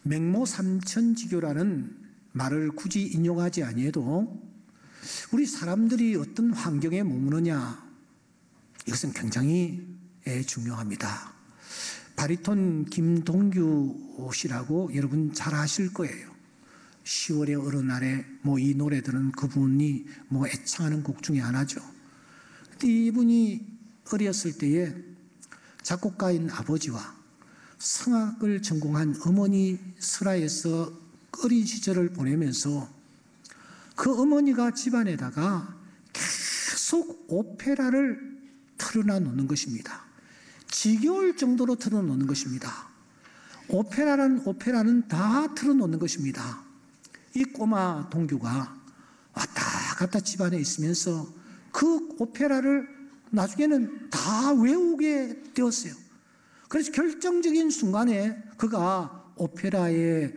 맹모삼천지교라는 말을 굳이 인용하지 아니해도 우리 사람들이 어떤 환경에 머무느냐, 이것은 굉장히 중요합니다. 바리톤 김동규 씨라고 여러분 잘 아실 거예요. 10월의 어느 날에 이 노래들은 그분이 애창하는 곡 중에 하나죠. 이분이 어렸을 때에 작곡가인 아버지와 성악을 전공한 어머니 슬하에서 어린 시절을 보내면서 그 어머니가 집안에다가 계속 오페라를 틀어놔 놓는 것입니다. 지겨울 정도로 틀어놓는 것입니다. 오페라는 다 틀어놓는 것입니다. 이 꼬마 동규가 왔다 갔다 집안에 있으면서 그 오페라를 나중에는 다 외우게 되었어요. 그래서 결정적인 순간에 그가 오페라에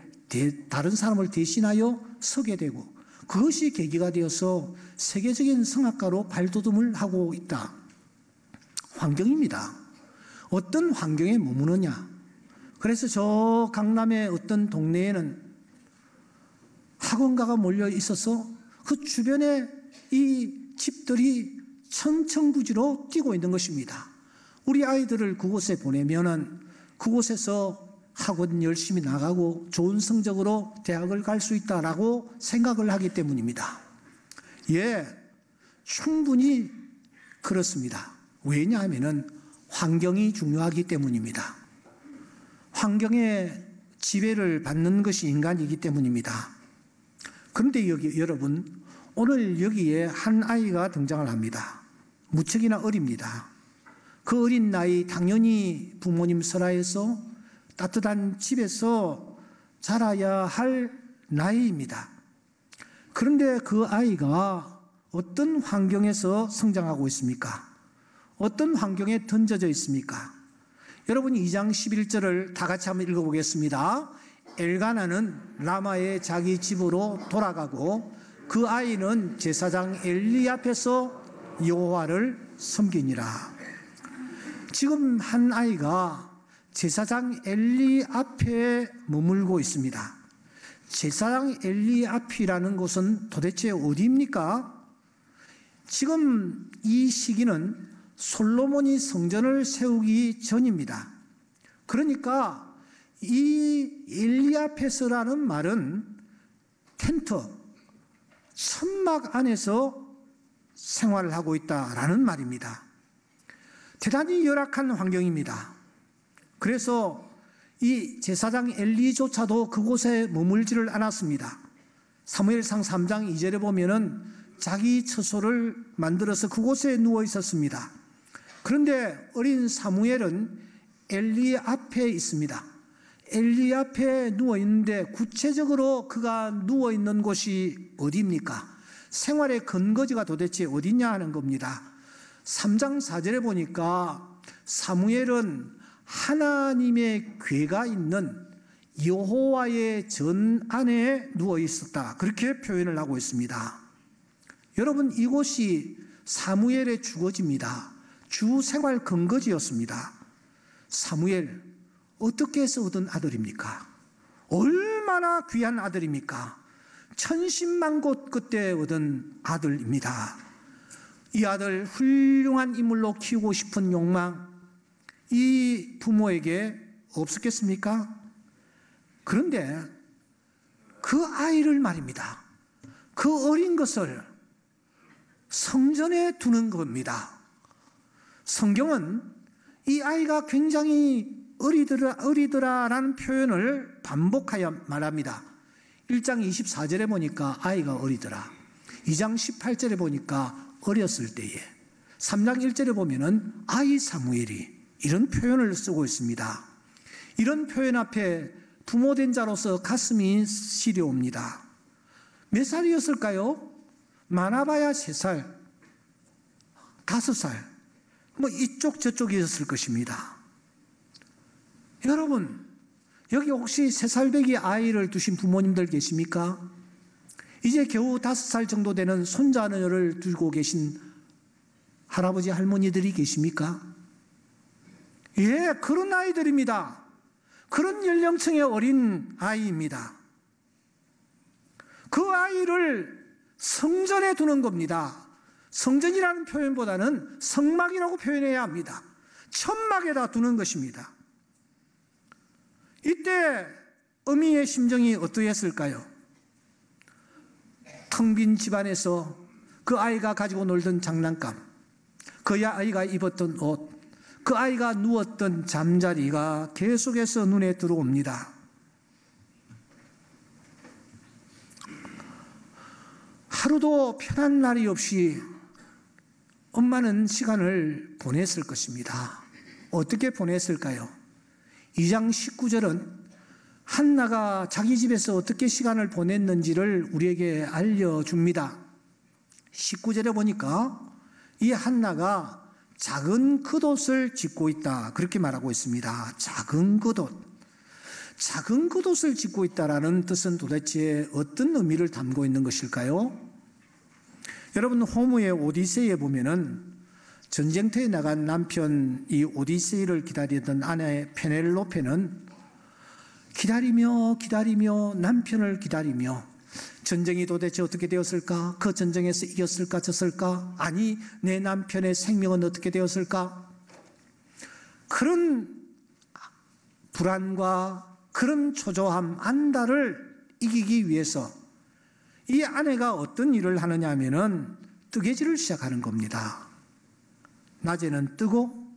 다른 사람을 대신하여 서게 되고, 그것이 계기가 되어서 세계적인 성악가로 발돋움을 하고 있다. 환경입니다. 어떤 환경에 머무느냐. 그래서 저 강남의 어떤 동네에는 학원가가 몰려 있어서 그 주변에 이 집들이 천천부지로 뛰고 있는 것입니다. 우리 아이들을 그곳에 보내면은 그곳에서 학원 열심히 나가고 좋은 성적으로 대학을 갈 수 있다라고 생각을 하기 때문입니다. 예, 충분히 그렇습니다. 왜냐하면은 환경이 중요하기 때문입니다. 환경에 지배를 받는 것이 인간이기 때문입니다. 그런데 여러분, 오늘 여기에 한 아이가 등장을 합니다. 무척이나 어립니다. 그 어린 나이, 당연히 부모님 설하에서 따뜻한 집에서 자라야 할 나이입니다. 그런데 그 아이가 어떤 환경에서 성장하고 있습니까? 어떤 환경에 던져져 있습니까? 여러분, 2장 11절을 다 같이 한번 읽어보겠습니다. 엘가나는 라마의 자기 집으로 돌아가고 그 아이는 제사장 엘리 앞에서 여호와를 섬기니라. 지금 한 아이가 제사장 엘리 앞에 머물고 있습니다. 제사장 엘리 앞이라는 곳은 도대체 어디입니까? 지금 이 시기는 솔로몬이 성전을 세우기 전입니다. 그러니까 이 엘리 앞에서라는 말은 텐트, 천막 안에서 생활을 하고 있다라는 말입니다. 대단히 열악한 환경입니다. 그래서 이 제사장 엘리조차도 그곳에 머물지를 않았습니다. 사무엘상 3장 2절에 보면은 자기 처소를 만들어서 그곳에 누워 있었습니다. 그런데 어린 사무엘은 엘리 앞에 있습니다. 엘리 앞에 누워 있는데 구체적으로 그가 누워 있는 곳이 어디입니까? 생활의 근거지가 도대체 어디냐 하는 겁니다. 3장 4절에 보니까 사무엘은 하나님의 궤가 있는 여호와의 전 안에 누워 있었다, 그렇게 표현을 하고 있습니다. 여러분, 이곳이 사무엘의 주거지입니다. 주 생활 근거지였습니다. 사무엘, 어떻게 해서 얻은 아들입니까? 얼마나 귀한 아들입니까? 천신만 곳 그때 얻은 아들입니다. 이 아들 훌륭한 인물로 키우고 싶은 욕망, 이 부모에게 없었겠습니까? 그런데 그 아이를 말입니다. 그 어린 것을 성전에 두는 겁니다. 성경은 이 아이가 굉장히 어리더라라는 표현을 반복하여 말합니다. 1장 24절에 보니까 아이가 어리더라. 2장 18절에 보니까 어렸을 때에, 3장 1절에 보면은 아이 사무엘이, 이런 표현을 쓰고 있습니다. 이런 표현 앞에 부모된 자로서 가슴이 시려옵니다. 몇 살이었을까요? 많아봐야 3살, 5살, 이쪽 저쪽이었을 것입니다. 여러분, 여기 혹시 3살배기 아이를 두신 부모님들 계십니까? 이제 겨우 5살 정도 되는 손자녀를 두고 계신 할아버지 할머니들이 계십니까? 예, 그런 아이들입니다. 그런 연령층의 어린 아이입니다. 그 아이를 성전에 두는 겁니다. 성전이라는 표현보다는 성막이라고 표현해야 합니다. 천막에다 두는 것입니다. 이때 어미의 심정이 어떠했을까요? 텅 빈 집안에서 그 아이가 가지고 놀던 장난감, 그 아이가 입었던 옷, 그 아이가 누웠던 잠자리가 계속해서 눈에 들어옵니다. 하루도 편한 날이 없이 엄마는 시간을 보냈을 것입니다. 어떻게 보냈을까요? 2장 19절은 한나가 자기 집에서 어떻게 시간을 보냈는지를 우리에게 알려줍니다. 19절에 보니까 이 한나가 작은 겉옷을 짓고 있다, 그렇게 말하고 있습니다. 작은 겉옷. 작은 겉옷을 짓고 있다라는 뜻은 도대체 어떤 의미를 담고 있는 것일까요? 여러분, 호모의 오디세이에 보면은 전쟁터에 나간 남편 이 오디세이를 기다리던 아내 페넬로페는 기다리며 남편을 기다리며 전쟁이 도대체 어떻게 되었을까? 그 전쟁에서 이겼을까 졌을까? 아니, 내 남편의 생명은 어떻게 되었을까? 그런 불안과 그런 초조함, 안달을 이기기 위해서 이 아내가 어떤 일을 하느냐 하면은 뜨개질을 시작하는 겁니다. 낮에는 뜨고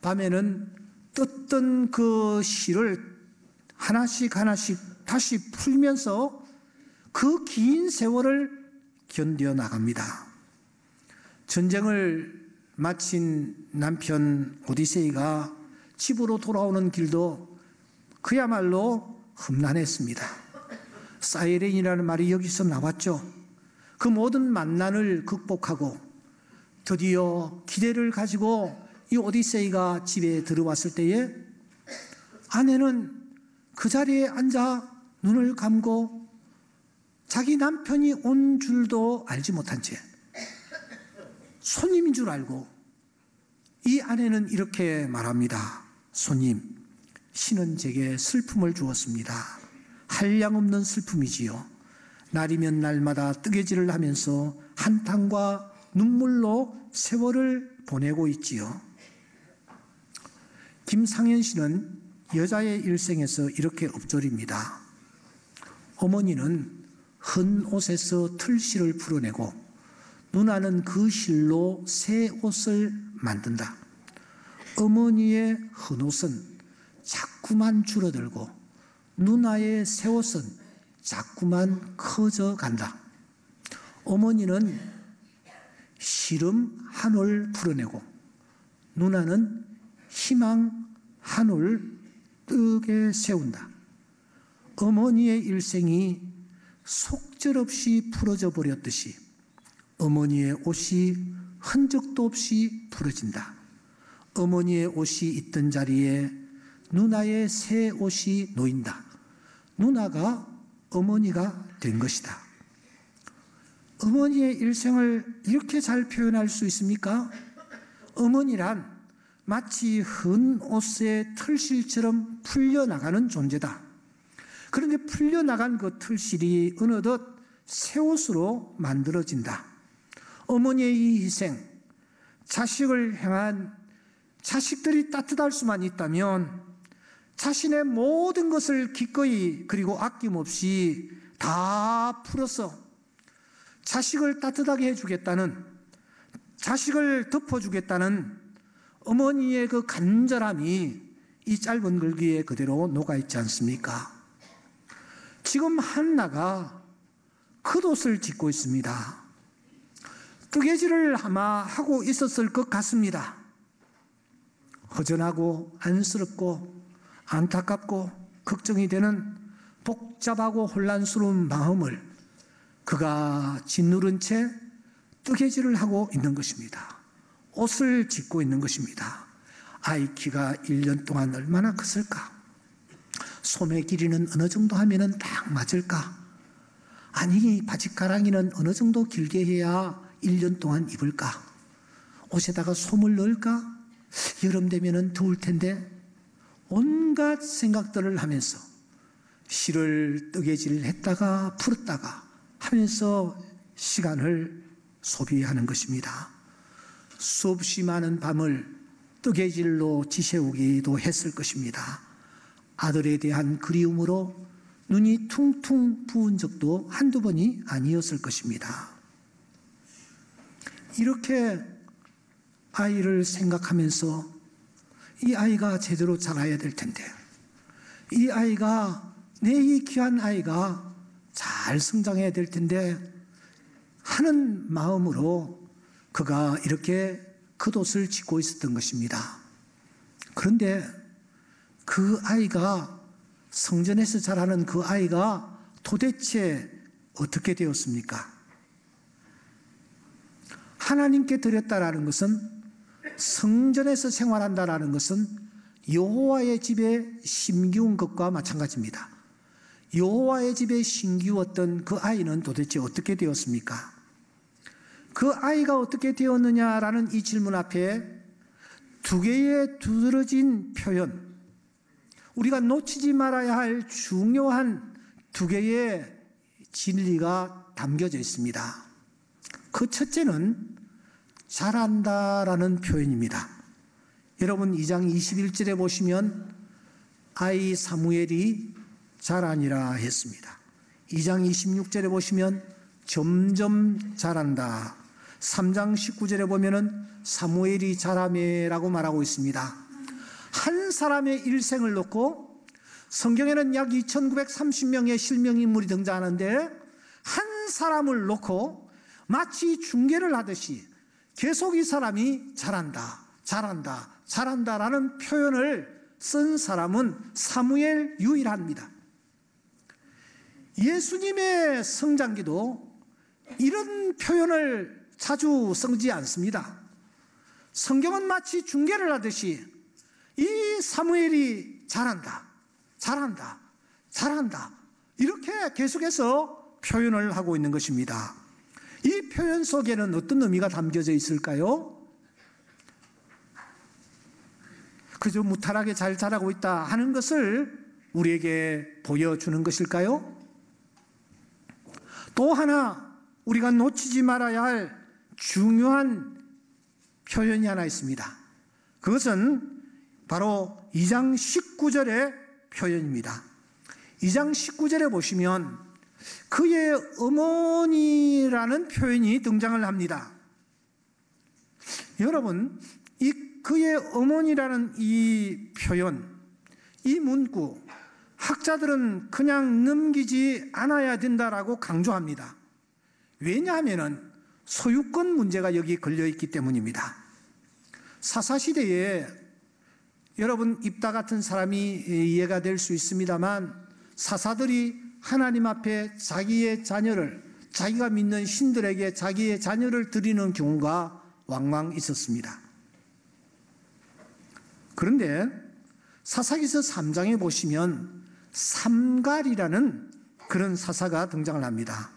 밤에는 떴던 그 실을 하나씩 다시 풀면서 그 긴 세월을 견뎌 나갑니다. 전쟁을 마친 남편 오디세이가 집으로 돌아오는 길도 그야말로 험난했습니다. 사이렌이라는 말이 여기서 나왔죠. 그 모든 만난을 극복하고 드디어 기대를 가지고 이 오디세이가 집에 들어왔을 때에 아내는 그 자리에 앉아 눈을 감고 자기 남편이 온 줄도 알지 못한 채 손님인 줄 알고 이 아내는 이렇게 말합니다. 손님, 신은 제게 슬픔을 주었습니다. 한량없는 슬픔이지요. 날이면 날마다 뜨개질을 하면서 한탄과 눈물로 세월을 보내고 있지요. 김상현 씨는 여자의 일생에서 이렇게 읊조립니다. 어머니는 헌 옷에서 틀실을 풀어내고 누나는 그 실로 새 옷을 만든다. 어머니의 헌 옷은 자꾸만 줄어들고 누나의 새 옷은 자꾸만 커져 간다. 어머니는 시름 한 올 풀어내고 누나는 희망 한 올 뜨게 세운다. 어머니의 일생이 속절없이 풀어져 버렸듯이 어머니의 옷이 흔적도 없이 풀어진다. 어머니의 옷이 있던 자리에 누나의 새 옷이 놓인다. 누나가 어머니가 된 것이다. 어머니의 일생을 이렇게 잘 표현할 수 있습니까? 어머니란 마치 헌 옷의 틀실처럼 풀려나가는 존재다. 그런데 풀려나간 그 틀실이 어느덧 새 옷으로 만들어진다. 어머니의 이 희생, 자식을 향한 자식들이 따뜻할 수만 있다면 자신의 모든 것을 기꺼이 그리고 아낌없이 다 풀어서 자식을 따뜻하게 해주겠다는, 자식을 덮어주겠다는 어머니의 그 간절함이 이 짧은 글귀에 그대로 녹아있지 않습니까? 지금 한나가 겉옷을 짓고 있습니다. 뜨개질을 아마 하고 있었을 것 같습니다. 허전하고 안쓰럽고 안타깝고 걱정이 되는 복잡하고 혼란스러운 마음을 그가 짓누른 채 뜨개질을 하고 있는 것입니다. 옷을 짓고 있는 것입니다. 아이 키가 1년 동안 얼마나 컸을까? 소매 길이는 어느 정도 하면은 딱 맞을까? 아니, 바지가랑이는 어느 정도 길게 해야 1년 동안 입을까? 옷에다가 솜을 넣을까? 여름 되면은 더울 텐데 온갖 생각들을 하면서 시를 뜨개질했다가 풀었다가 하면서 시간을 소비하는 것입니다. 수없이 많은 밤을 뜨개질로 지새우기도 했을 것입니다. 아들에 대한 그리움으로 눈이 퉁퉁 부은 적도 한두 번이 아니었을 것입니다. 이렇게 아이를 생각하면서 이 아이가 제대로 자라야 될 텐데, 이 아이가, 내 이 귀한 아이가 잘 성장해야 될 텐데 하는 마음으로 그가 이렇게 겉옷을 짓고 있었던 것입니다. 그런데 그 아이가, 성전에서 자라는 그 아이가 도대체 어떻게 되었습니까? 하나님께 드렸다라는 것은, 성전에서 생활한다라는 것은 여호와의 집에 심기운 것과 마찬가지입니다. 여호와의 집에 심기웠던 그 아이는 도대체 어떻게 되었습니까? 그 아이가 어떻게 되었느냐라는 이 질문 앞에 두 개의 두드러진 표현, 우리가 놓치지 말아야 할 중요한 두 개의 진리가 담겨져 있습니다. 그 첫째는 자란다라는 표현입니다. 여러분 2장 21절에 보시면 아이 사무엘이 자라니라 했습니다. 2장 26절에 보시면 점점 자란다. 3장 19절에 보면은 사무엘이 자라매라고 말하고 있습니다. 한 사람의 일생을 놓고 성경에는 약 2930명의 실명인물이 등장하는데, 한 사람을 놓고 마치 중계를 하듯이 계속 이 사람이 자란다, 자란다, 자란다라는 표현을 쓴 사람은 사무엘 유일합니다. 예수님의 성장기도 이런 표현을 자주 쓰지 않습니다. 성경은 마치 중계를 하듯이 이 사무엘이 자란다, 자란다, 자란다, 이렇게 계속해서 표현을 하고 있는 것입니다. 이 표현 속에는 어떤 의미가 담겨져 있을까요? 그저 무탈하게 잘 자라고 있다 하는 것을 우리에게 보여주는 것일까요? 또 하나 우리가 놓치지 말아야 할 중요한 표현이 하나 있습니다. 그것은 바로 2장 19절의 표현입니다. 2장 19절에 보시면 그의 어머니라는 표현이 등장을 합니다. 여러분, 이 그의 어머니라는 이 표현, 이 문구, 학자들은 그냥 넘기지 않아야 된다라고 강조합니다. 왜냐하면 소유권 문제가 여기 걸려있기 때문입니다. 사사시대에 여러분 입다 같은 사람이 이해가 될 수 있습니다만, 사사들이 하나님 앞에 자기의 자녀를, 자기가 믿는 신들에게 자기의 자녀를 드리는 경우가 왕왕 있었습니다. 그런데 사사기서 3장에 보시면 삼갈이라는 그런 사사가 등장을 합니다.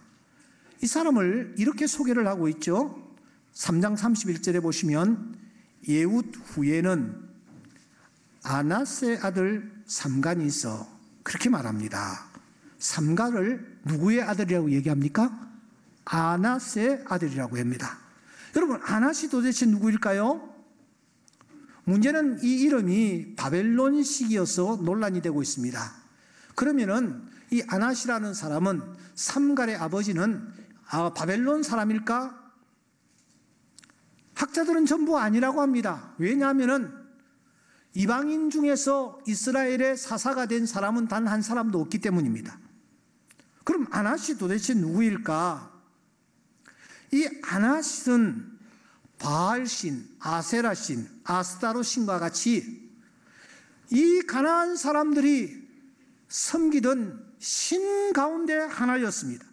이 사람을 이렇게 소개를 하고 있죠. 3장 31절에 보시면 예훗 후에는 아낫의 아들 삼갈이 있어, 그렇게 말합니다. 삼갈을 누구의 아들이라고 얘기합니까? 아낫의 아들이라고 합니다. 여러분, 아낫이 도대체 누구일까요? 문제는 이 이름이 바벨론식이어서 논란이 되고 있습니다. 그러면은 이 아낫이라는 사람은, 삼갈의 아버지는 바벨론 사람일까? 학자들은 전부 아니라고 합니다. 왜냐하면은 이방인 중에서 이스라엘의 사사가 된 사람은 단 한 사람도 없기 때문입니다. 그럼 아낫이 도대체 누구일까? 이 아낫은 바알신, 아세라신, 아스타롯신과 같이 이 가나안 사람들이 섬기던 신 가운데 하나였습니다.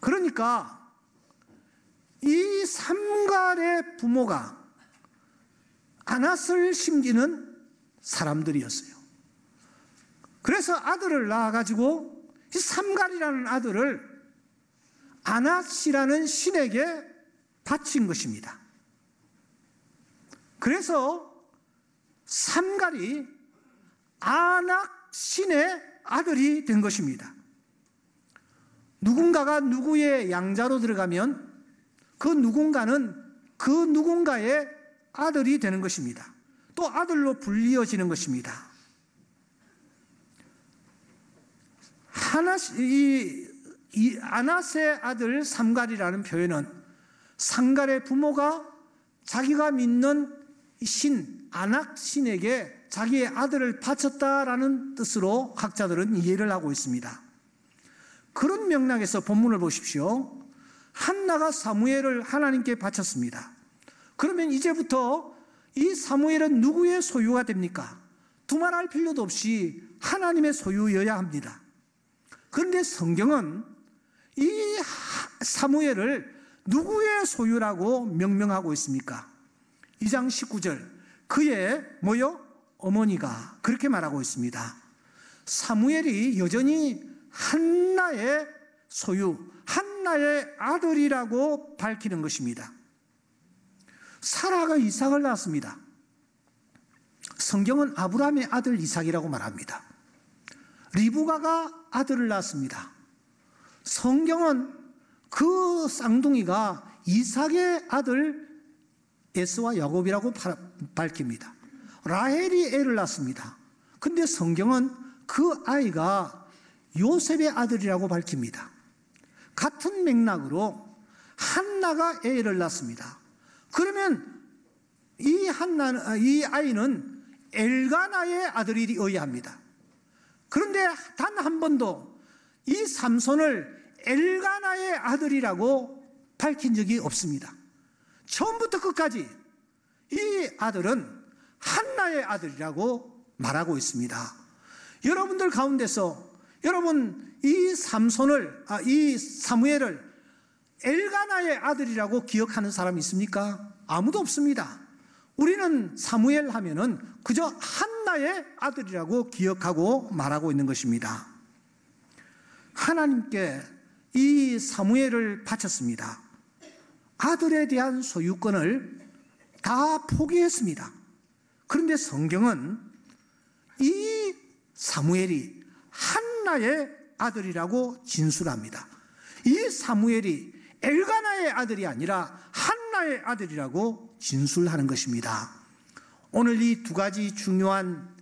그러니까 이 삼갈의 부모가 아낫을 심기는 사람들이었어요. 그래서 아들을 낳아가지고 이 삼갈이라는 아들을 아낫이라는 신에게 바친 것입니다. 그래서 삼갈이 아낙 신의 아들이 된 것입니다. 누군가가 누구의 양자로 들어가면 그 누군가는 그 누군가의 아들이 되는 것입니다. 또 아들로 불리어지는 것입니다. 이 아낫의 아들 삼갈이라는 표현은 삼갈의 부모가 자기가 믿는 신, 아낙 신에게 자기의 아들을 바쳤다라는 뜻으로 학자들은 이해를 하고 있습니다. 그런 맥락에서 본문을 보십시오. 한나가 사무엘을 하나님께 바쳤습니다. 그러면 이제부터 이 사무엘은 누구의 소유가 됩니까? 두말할 필요도 없이 하나님의 소유여야 합니다. 그런데 성경은 이 사무엘을 누구의 소유라고 명명하고 있습니까? 2장 19절 그의 어머니가 그렇게 말하고 있습니다. 사무엘이 여전히 한나의 소유, 한나의 아들이라고 밝히는 것입니다. 사라가 이삭을 낳았습니다. 성경은 아브라함의 아들 이삭이라고 말합니다. 리브가가 아들을 낳았습니다. 성경은 그 쌍둥이가 이삭의 아들 에스와 야곱이라고 밝힙니다. 라헬이 애를 낳습니다. 근데 성경은 그 아이가 요셉의 아들이라고 밝힙니다. 같은 맥락으로 한나가 애를 낳습니다. 그러면 이 아이는 엘가나의 아들이어야 합니다. 그런데 단 한 번도 이 삼손을 엘가나의 아들이라고 밝힌 적이 없습니다. 처음부터 끝까지 이 아들은 한나의 아들이라고 말하고 있습니다. 여러분들 가운데서 여러분 이 사무엘을 엘가나의 아들이라고 기억하는 사람이 있습니까? 아무도 없습니다. 우리는 사무엘 하면은 그저 한나의 아들이라고 기억하고 말하고 있는 것입니다. 하나님께 이 사무엘을 바쳤습니다. 아들에 대한 소유권을 다 포기했습니다. 그런데 성경은 이 사무엘이 한나의 아들이라고 진술합니다. 이 사무엘이 엘가나의 아들이 아니라 한나의 아들이라고 진술하는 것입니다. 오늘 이 두 가지 중요한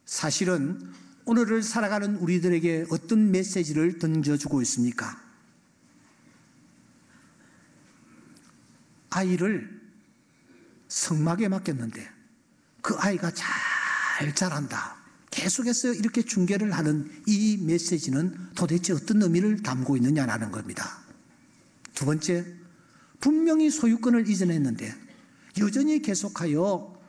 사실은 오늘을 살아가는 우리들에게 어떤 메시지를 던져주고 있습니까? 아이를 성막에 맡겼는데 그 아이가 잘 자란다. 계속해서 이렇게 중계를 하는 이 메시지는 도대체 어떤 의미를 담고 있느냐라는 겁니다. 두 번째, 분명히 소유권을 이전했는데 여전히 계속하여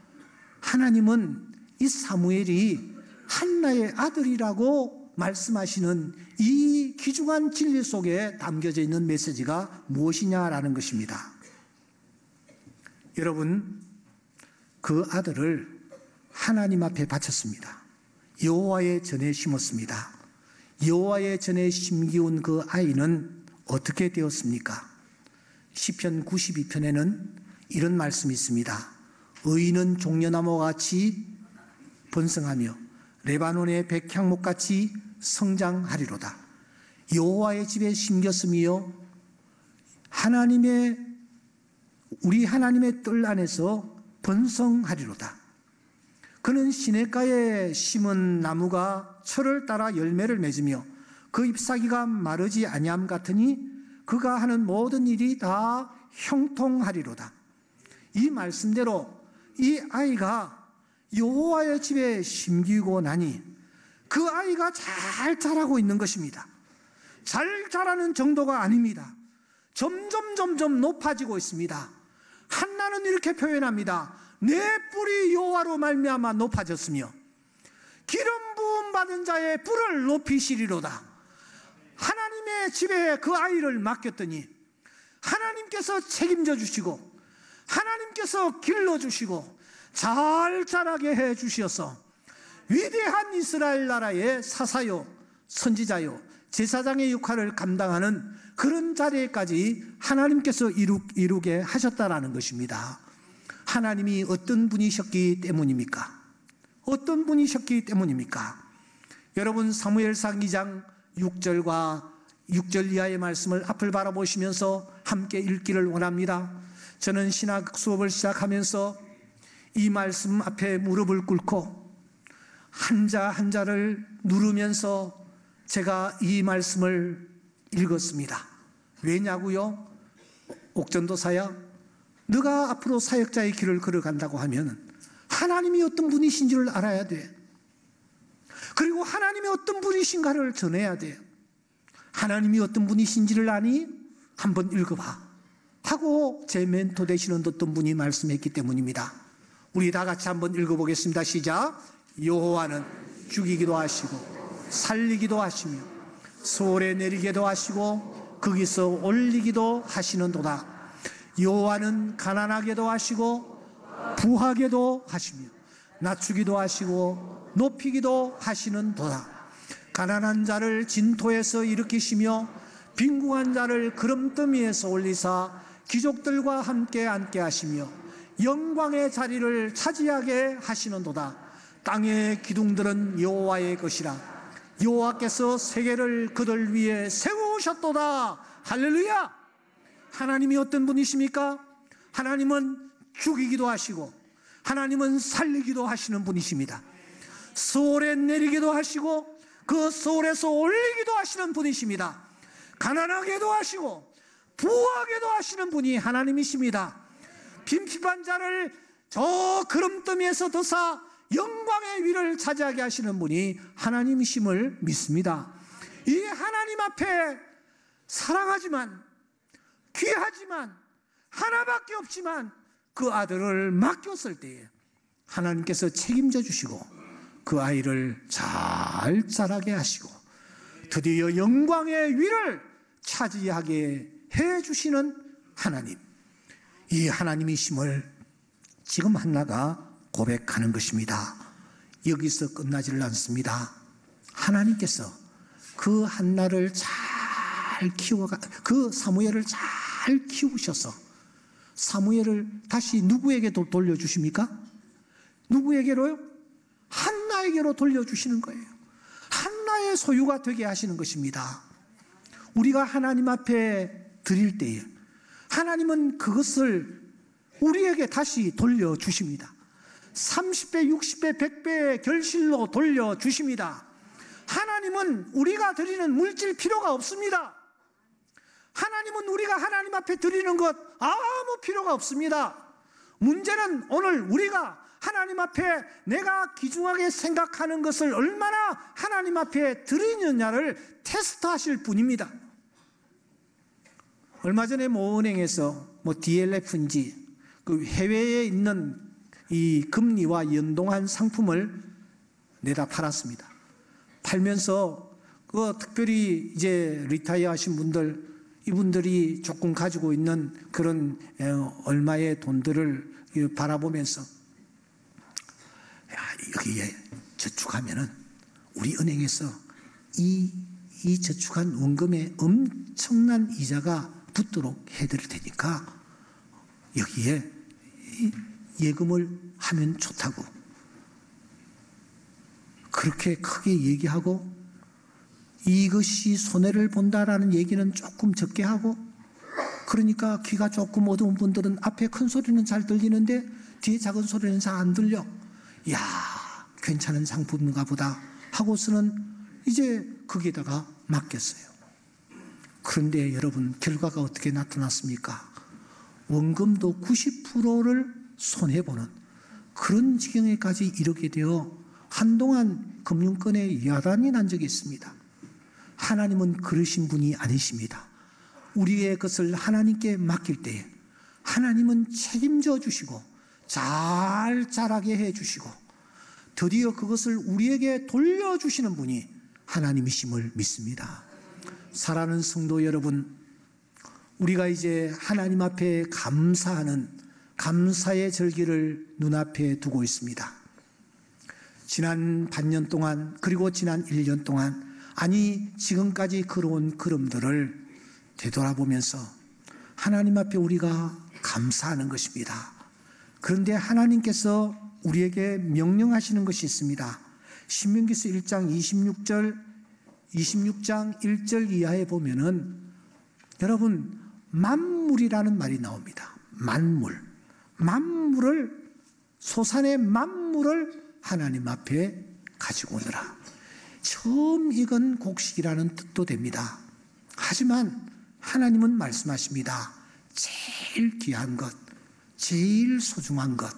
하나님은 이 사무엘이 한나의 아들이라고 말씀하시는 이 귀중한 진리 속에 담겨져 있는 메시지가 무엇이냐라는 것입니다. 여러분, 그 아들을 하나님 앞에 바쳤습니다. 여호와의 전에 심었습니다. 여호와의 전에 심기운 그 아이는 어떻게 되었습니까? 시편 92편에는 이런 말씀이 있습니다. 의인은 종려나무와 같이 번성하며 레바논의 백향목같이 성장하리로다. 여호와의 집에 심겼으며 우리 하나님의 뜰 안에서 번성하리로다. 그는 시냇가에 심은 나무가 철을 따라 열매를 맺으며 그 잎사귀가 마르지 아니함 같으니 그가 하는 모든 일이 다 형통하리로다. 이 말씀대로 이 아이가 여호와의 집에 심기고 나니 그 아이가 잘 자라고 있는 것입니다. 잘 자라는 정도가 아닙니다. 점점 높아지고 있습니다. 한나는 이렇게 표현합니다. 내 뿔이 여호와로 말미암아 높아졌으며 기름 부음 받은 자의 뿔을 높이시리로다. 하나님의 집에 그 아이를 맡겼더니 하나님께서 책임져 주시고 하나님께서 길러주시고 잘 자라게 해 주셔서 위대한 이스라엘 나라의 사사요 선지자요 제사장의 역할을 감당하는 그런 자리에까지 하나님께서 이루게 하셨다라는 것입니다. 하나님이 어떤 분이셨기 때문입니까? 어떤 분이셨기 때문입니까? 여러분, 사무엘상 2장 6절 이하의 말씀을 앞을 바라보시면서 함께 읽기를 원합니다. 저는 신학 수업을 시작하면서 이 말씀 앞에 무릎을 꿇고 한자 한자를 누르면서 제가 이 말씀을 읽었습니다. 왜냐고요? 옥전도사야, 너가 앞으로 사역자의 길을 걸어간다고 하면 하나님이 어떤 분이신지를 알아야 돼. 그리고 하나님이 어떤 분이신가를 전해야 돼. 하나님이 어떤 분이신지를 아니? 한번 읽어봐 하고 제 멘토 되시는 어떤 분이 말씀했기 때문입니다. 우리 다 같이 한번 읽어보겠습니다. 시작. 여호와는 죽이기도 하시고 살리기도 하시며 소홀에 내리기도 하시고 거기서 올리기도 하시는도다. 여호와는 가난하게도 하시고 부하게도 하시며 낮추기도 하시고 높이기도 하시는도다. 가난한 자를 진토에서 일으키시며 빈궁한 자를 그름더미에서 올리사 귀족들과 함께 앉게 하시며 영광의 자리를 차지하게 하시는도다. 땅의 기둥들은 여호와의 것이라. 여호와께서 세계를 그들 위에 세우셨도다. 할렐루야. 하나님이 어떤 분이십니까? 하나님은 죽이기도 하시고 하나님은 살리기도 하시는 분이십니다. 소홀에 내리기도 하시고 그 소홀에서 올리기도 하시는 분이십니다. 가난하게도 하시고 부하게도 하시는 분이 하나님이십니다. 빈핍한 자를 저 그름더미에서 드사 영광의 위를 차지하게 하시는 분이 하나님이심을 믿습니다. 이 하나님 앞에 사랑하지만 귀하지만 하나밖에 없지만 그 아들을 맡겼을 때에 하나님께서 책임져 주시고 그 아이를 잘 자라게 하시고 드디어 영광의 위를 차지하게 해주시는 하나님, 이 하나님이심을 지금 한나가 고백하는 것입니다. 여기서 끝나지를 않습니다. 하나님께서 그 한나를 잘 키워가, 그 사무엘을 잘 키우셔서 사무엘을 다시 누구에게도 돌려주십니까? 누구에게로요? 한나에게로 돌려주시는 거예요. 한나의 소유가 되게 하시는 것입니다. 우리가 하나님 앞에 드릴 때에 하나님은 그것을 우리에게 다시 돌려주십니다. 30배, 60배, 100배의 결실로 돌려주십니다. 하나님은 우리가 드리는 물질 필요가 없습니다. 하나님은 우리가 하나님 앞에 드리는 것 아무 필요가 없습니다. 문제는 오늘 우리가 하나님 앞에 내가 귀중하게 생각하는 것을 얼마나 하나님 앞에 드리느냐를 테스트하실 뿐입니다. 얼마 전에 모 은행에서 DLF인지 그 해외에 있는 이 금리와 연동한 상품을 내다 팔았습니다. 팔면서 그 특별히 이제 리타이어 하신 분들, 이분들이 조금 가지고 있는 그런 얼마의 돈들을 바라보면서 여기에 저축하면은 우리 은행에서 이 저축한 원금에 엄청난 이자가 붙도록 해드릴 테니까 여기에 예금을 하면 좋다고 그렇게 크게 얘기하고, 이것이 손해를 본다라는 얘기는 조금 적게 하고, 그러니까 귀가 조금 어두운 분들은 앞에 큰 소리는 잘 들리는데 뒤에 작은 소리는 잘 안 들려. 야, 괜찮은 상품인가 보다 하고서는 이제 거기에다가 맡겼어요. 그런데 여러분, 결과가 어떻게 나타났습니까? 원금도 90%를 손해보는 그런 지경에까지 이르게 되어 한동안 금융권에 야단이 난 적이 있습니다. 하나님은 그러신 분이 아니십니다. 우리의 것을 하나님께 맡길 때에 하나님은 책임져 주시고 잘 자라게 해 주시고 드디어 그것을 우리에게 돌려주시는 분이 하나님이심을 믿습니다. 사랑하는 성도 여러분, 우리가 이제 하나님 앞에 감사하는 감사의 절기를 눈앞에 두고 있습니다. 지난 반년 동안, 그리고 지난 1년 동안, 아니 지금까지 걸어온 걸음들을 되돌아보면서 하나님 앞에 우리가 감사하는 것입니다. 그런데 하나님께서 우리에게 명령하시는 것이 있습니다. 신명기서 1장 26장 1절 이하에 보면은 여러분 만물이라는 말이 나옵니다. 만물을 소산의 만물을 하나님 앞에 가지고 오느라. 처음 익은 곡식이라는 뜻도 됩니다. 하지만 하나님은 말씀하십니다. 제일 귀한 것, 제일 소중한 것,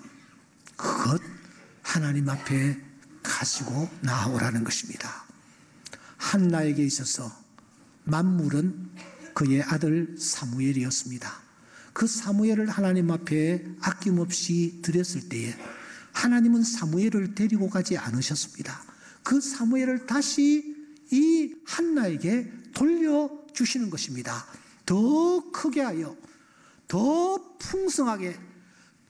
그것 하나님 앞에 가지고 나오라는 것입니다. 한나에게 있어서 만물은 그의 아들 사무엘이었습니다. 그 사무엘을 하나님 앞에 아낌없이 드렸을 때에 하나님은 사무엘을 데리고 가지 않으셨습니다. 그 사무엘을 다시 이 한나에게 돌려주시는 것입니다. 더 크게 하여 더 풍성하게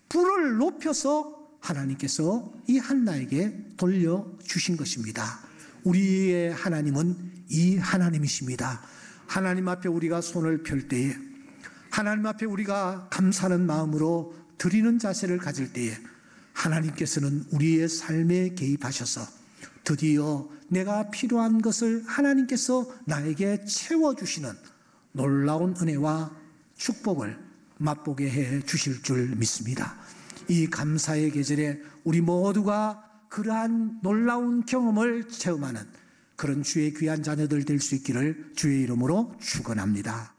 불을 높여서 하나님께서 이 한나에게 돌려주신 것입니다. 우리의 하나님은 이 하나님이십니다. 하나님 앞에 우리가 손을 펼 때에, 하나님 앞에 우리가 감사하는 마음으로 드리는 자세를 가질 때에 하나님께서는 우리의 삶에 개입하셔서 드디어 내가 필요한 것을 하나님께서 나에게 채워주시는 놀라운 은혜와 축복을 맛보게 해 주실 줄 믿습니다. 이 감사의 계절에 우리 모두가 그러한 놀라운 경험을 체험하는 그런 주의 귀한 자녀들 될 수 있기를 주의 이름으로 축원합니다.